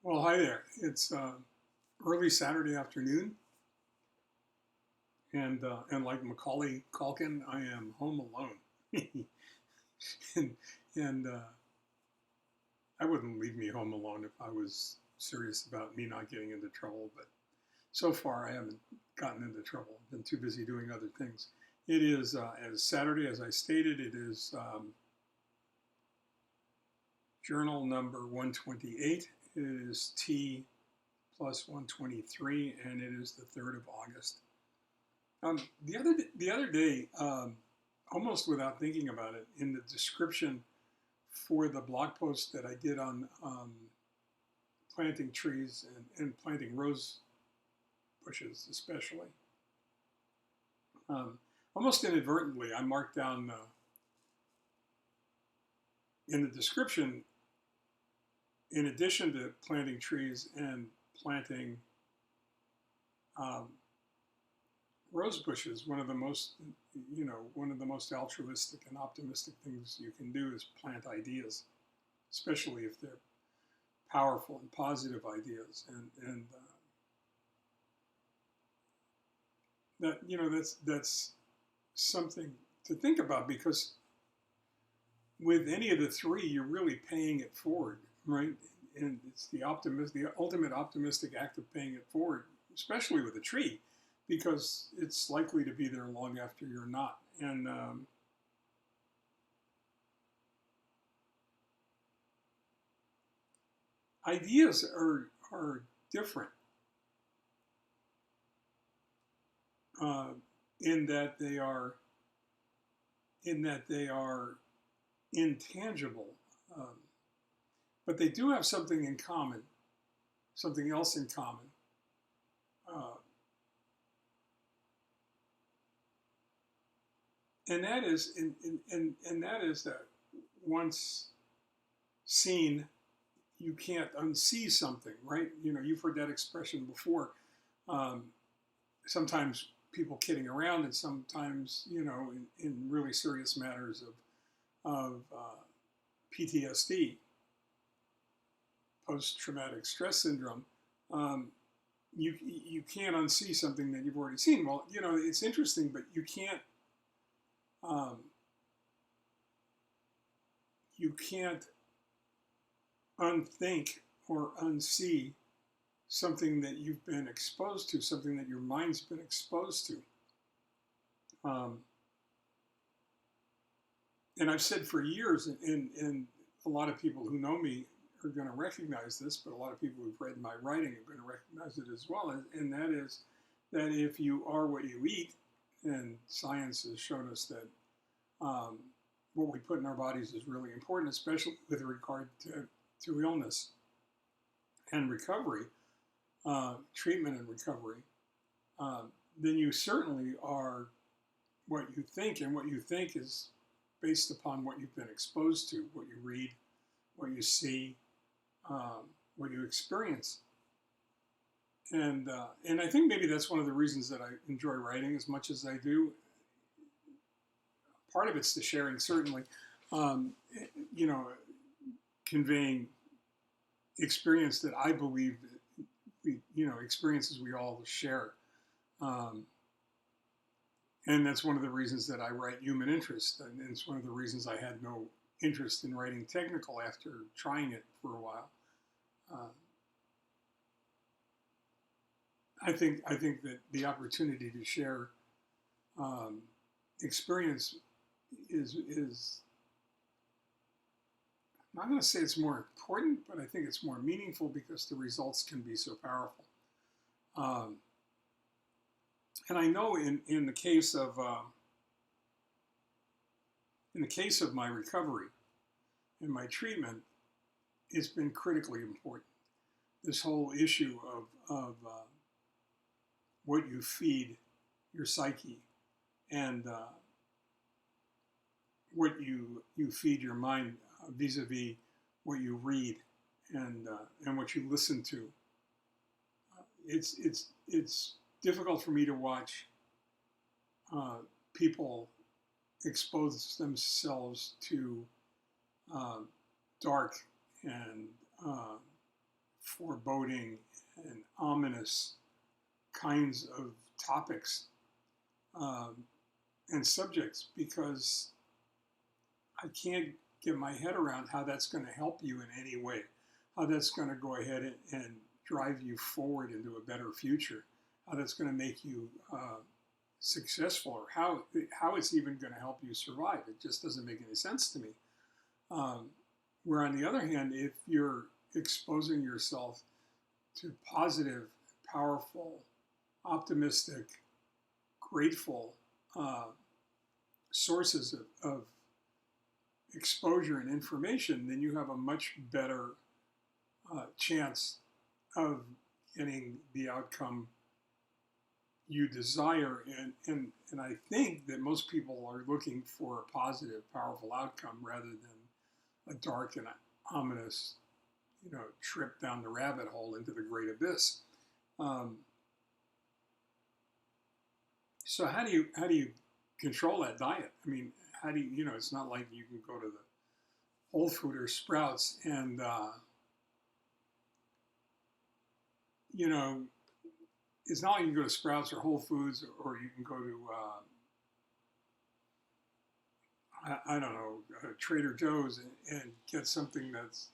Well, hi there. It's early Saturday afternoon, and like Macaulay Culkin, I am home alone, and and I wouldn't leave me home alone if I was serious about me not getting into trouble. But so far, I haven't gotten into trouble. I've been too busy doing other things. It is as Saturday, as I stated. It is journal number 128. It is T+123, and it is the 3rd of August. The other day, almost without thinking about it, in the description for the blog post that I did on planting trees and planting rose bushes, especially, um, almost inadvertently, I marked down in the description, in addition to planting trees and planting um, rose bushes, one of the most altruistic and optimistic things you can do is plant ideas, especially if they're powerful and positive ideas. And that that's something to think about, because with any of the three, you're really paying it forward, right? And it's the ultimate optimistic act of paying it forward, especially with a tree, because it's likely to be there long after you're not. And ideas are different uh, in that they are in that they are intangible, um, but they do have something in common, something else in common. Uh, and that is and that is that once seen, you can't unsee something, right? You've heard that expression before. Um, Sometimes people kidding around, and sometimes, in really serious matters of PTSD, post-traumatic stress syndrome. Um, you can't unsee something that you've already seen. Well, it's interesting, but um, you can't unthink or unsee something that you've been exposed to, something that your mind's been exposed to. Um, and I've said for years, and a lot of people who know me are going to recognize this, but a lot of people who've read my writing are going to recognize it as well. And that is that if you are what you eat, and science has shown us that um, what we put in our bodies is really important, especially with regard to illness and recovery, treatment and recovery, then you certainly are what you think, and what you think is based upon what you've been exposed to, what you read, what you see, what you experience. And I think maybe that's one of the reasons that I enjoy writing as much as I do. Part of it's the sharing, certainly, um, you know, conveying experience that I believe that experiences we all share. Um, and that's one of the reasons that I write human interest. And it's one of the reasons I had no interest in writing technical after trying it for a while. Uh, I think that the opportunity to share um, experience is I'm not going to say it's more important, but I think it's more meaningful because the results can be so powerful. Um, and I know in the case of my recovery and my treatment, it's been critically important. This whole issue of what you feed your psyche, and what you feed your mind, vis-a-vis what you read, and what you listen to. It's difficult for me to watch people expose themselves to uh, dark and uh, foreboding and ominous kinds of topics um, and subjects, because I can't get my head around how that's going to help you in any way, how that's going to go ahead and drive you forward into a better future, how that's going to make you successful, or how it's even going to help you survive. It just doesn't make any sense to me. Where on the other hand, if you're exposing yourself to positive, powerful, optimistic, grateful sources of exposure and information, then you have a much better chance of getting the outcome you desire. And I think that most people are looking for a positive, powerful outcome rather than a dark and ominous, trip down the rabbit hole into the great abyss. So how do you control that diet? I mean, how do you, it's not like you can go to the Whole Food or Sprouts and, it's not like you can go to Sprouts or Whole Foods, or you can go to, I don't know, Trader Joe's and get something that's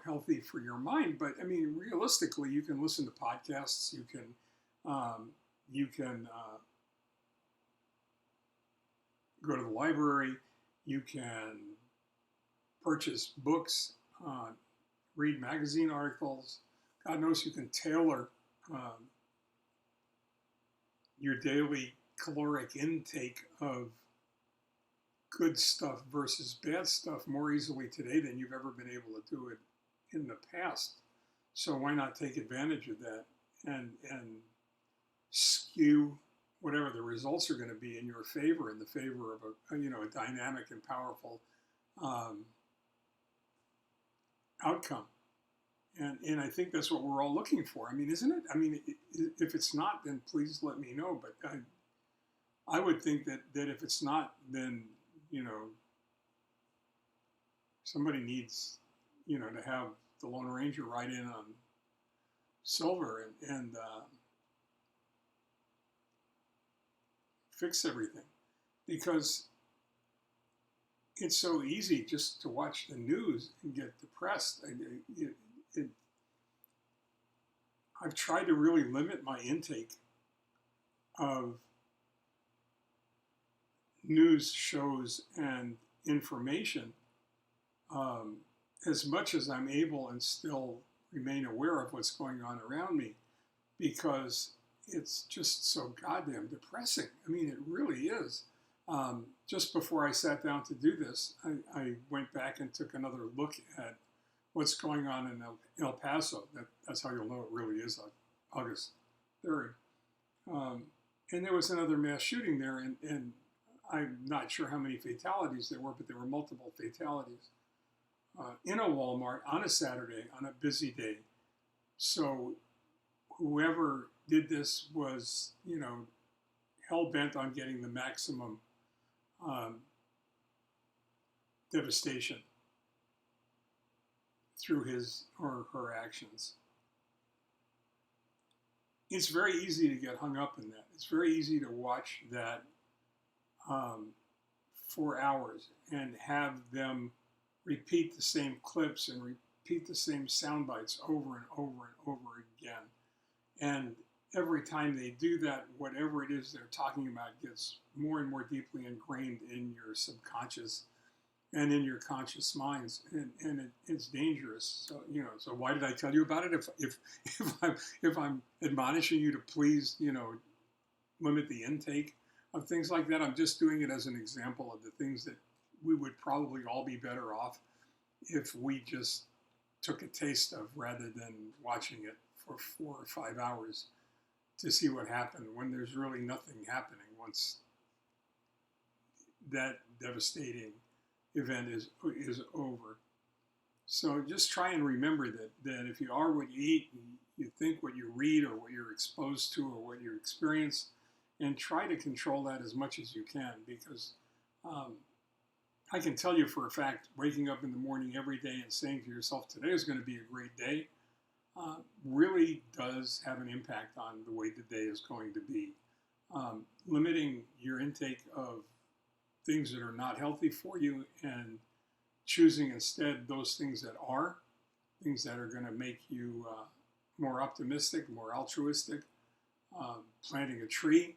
healthy for your mind. But I mean, realistically, you can listen to podcasts. You can go to the library. You can purchase books, read magazine articles. God knows you can tailor your daily caloric intake of good stuff versus bad stuff more easily today than you've ever been able to do it in the past. So why not take advantage of that and skew whatever the results are going to be in your favor, in the favor of a dynamic and powerful outcome. And I think that's what we're all looking for. I mean, isn't it? I mean, if it's not, then please let me know. But I would think that if it's not, then, somebody needs, to have the Lone Ranger ride in on Silver and fix everything. Because it's so easy just to watch the news and get depressed. I've tried to really limit my intake of news shows and information as much as I'm able, and still remain aware of what's going on around me, because it's just so goddamn depressing. I mean, it really is. Just before I sat down to do this, I went back and took another look at what's going on in El Paso. That's how you'll know it really is August 3rd. And there was another mass shooting there, and I'm not sure how many fatalities there were, but there were multiple fatalities in a Walmart on a Saturday on a busy day. So whoever did this was, hell-bent on getting the maximum devastation through his or her actions. It's very easy to get hung up in that. It's very easy to watch that for hours and have them repeat the same clips and repeat the same sound bites over and over and over again. And every time they do that, whatever it is they're talking about gets more and more deeply ingrained in your subconscious and in your conscious minds, and it's dangerous. So so why did I tell you about it? If I'm admonishing you to please limit the intake of things like that, I'm just doing it as an example of the things that we would probably all be better off if we just took a taste of, rather than watching it for 4 or 5 hours to see what happened when there's really nothing happening once that devastating event is over. So just try and remember that if you are what you eat, you think what you read, or what you're exposed to, or what you experience, and try to control that as much as you can, because I can tell you for a fact, waking up in the morning every day and saying to yourself, today is going to be a great day, really does have an impact on the way the day is going to be. Limiting your intake of things that are not healthy for you and choosing instead those things that are, things that are going to make you more optimistic, more altruistic, planting a tree,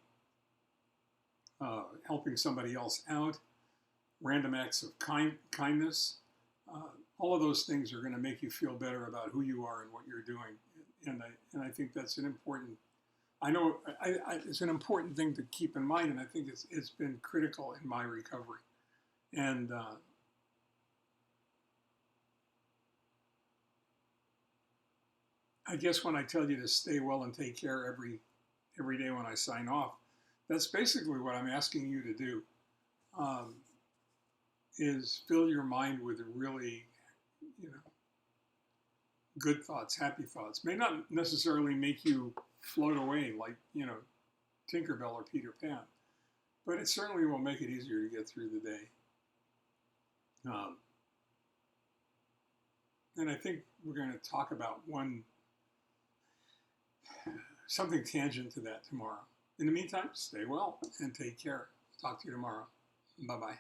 helping somebody else out, random acts of kindness. All of those things are going to make you feel better about who you are and what you're doing. And I think that's an important, it's an important thing to keep in mind, and I think it's been critical in my recovery. And I guess when I tell you to stay well and take care every day when I sign off, that's basically what I'm asking you to do. Is fill your mind with really, good thoughts, happy thoughts. May not necessarily make you float away like, Tinkerbell or Peter Pan, but it certainly will make it easier to get through the day. And I think we're going to talk about something tangent to that tomorrow. In the meantime, stay well and take care. Talk to you tomorrow. Bye-bye.